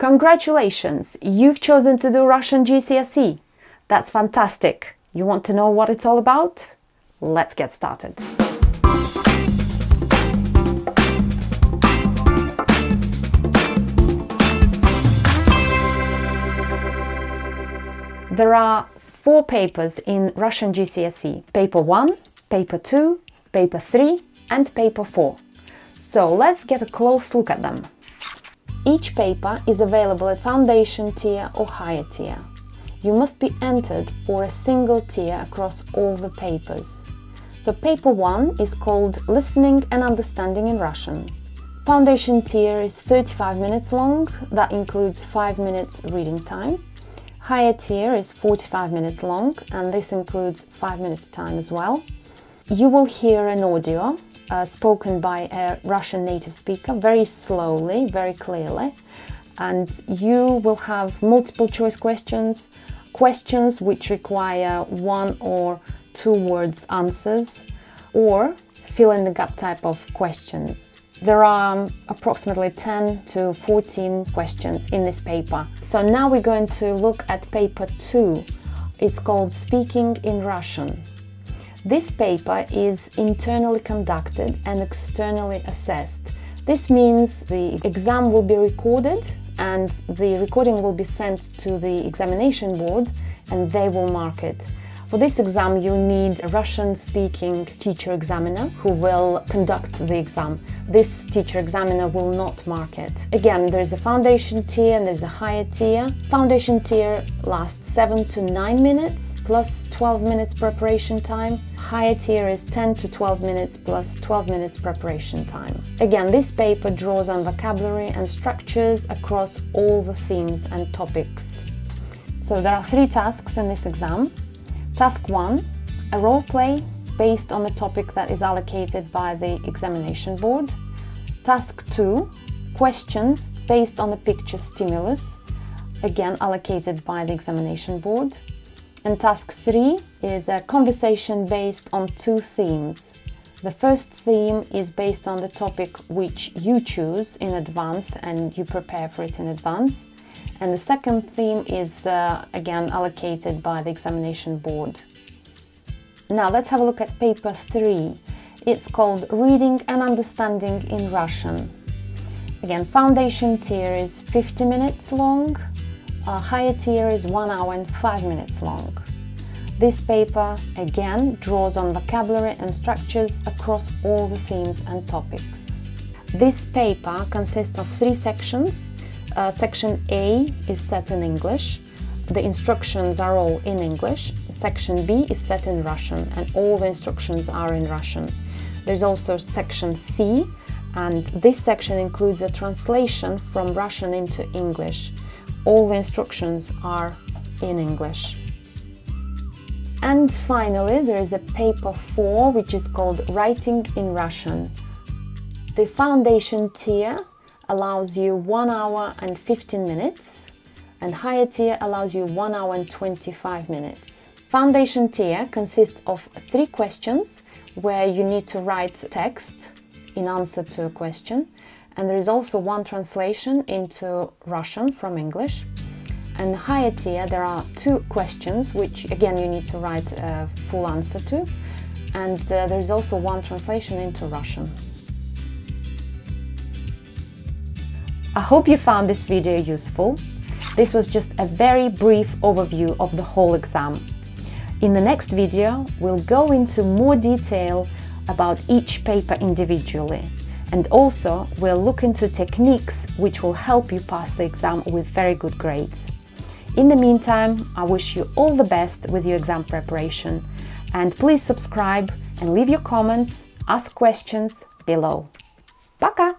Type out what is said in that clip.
Congratulations! You've chosen to do Russian GCSE. That's fantastic. You want to know what it's all about? Let's get started. There are 4 papers in Russian GCSE. Paper 1, Paper 2, Paper 3 and Paper 4. So let's get a close look at them. Each paper is available at foundation tier or higher tier. You must be entered for a single tier across all the papers. So paper 1 is called Listening and Understanding in Russian. Foundation tier is 35 minutes long, that includes 5 minutes reading time. Higher tier is 45 minutes long, and this includes 5 minutes time as well. You will hear an audio spoken by a Russian native speaker very slowly, very clearly, and you will have multiple choice questions which require 1 or 2 words answers, or fill in the gap type of questions. There are approximately 10 to 14 questions in this paper. So now we're going to look at paper 2. It's called Speaking in Russian. This paper is internally conducted and externally assessed. This means the exam will be recorded and the recording will be sent to the examination board and they will mark it. For this exam you need a Russian-speaking teacher examiner who will conduct the exam. This teacher examiner will not mark it. Again, there's a foundation tier and there's a higher tier. Foundation tier lasts 7 to 9 minutes plus 12 minutes preparation time. Higher tier is 10 to 12 minutes plus 12 minutes preparation time. Again, this paper draws on vocabulary and structures across all the themes and topics. So there are 3 tasks in this exam. Task 1, a role play based on the topic that is allocated by the examination board. Task 2, questions based on the picture stimulus, again allocated by the examination board. And task 3 is a conversation based on 2 themes. The first theme is based on the topic which you choose in advance and you prepare for it in advance. And the second theme is again allocated by the examination board. Now let's have a look at paper 3. It's called Reading and Understanding in Russian. Again, foundation tier is 50 minutes long. Higher tier is 1 hour and 5 minutes long. This paper again draws on vocabulary and structures across all the themes and topics. This paper consists of 3 sections. Section A is set in English. The instructions are all in English. Section B is set in Russian and all the instructions are in Russian. There's also section C, and this section includes a translation from Russian into English. All the instructions are in English. And finally, there is a paper 4 which is called Writing in Russian. The foundation tier allows you 1 hour and 15 minutes and higher tier allows you 1 hour and 25 minutes. Foundation tier consists of 3 questions where you need to write text in answer to a question, and there is also 1 translation into Russian from English. And higher tier there are 2 questions which again you need to write a full answer to, and there is also 1 translation into Russian. I hope you found this video useful. This was just a very brief overview of the whole exam. In the next video, we'll go into more detail about each paper individually, and also we'll look into techniques which will help you pass the exam with very good grades. In the meantime, I wish you all the best with your exam preparation, and please subscribe and leave your comments, ask questions below. Пока!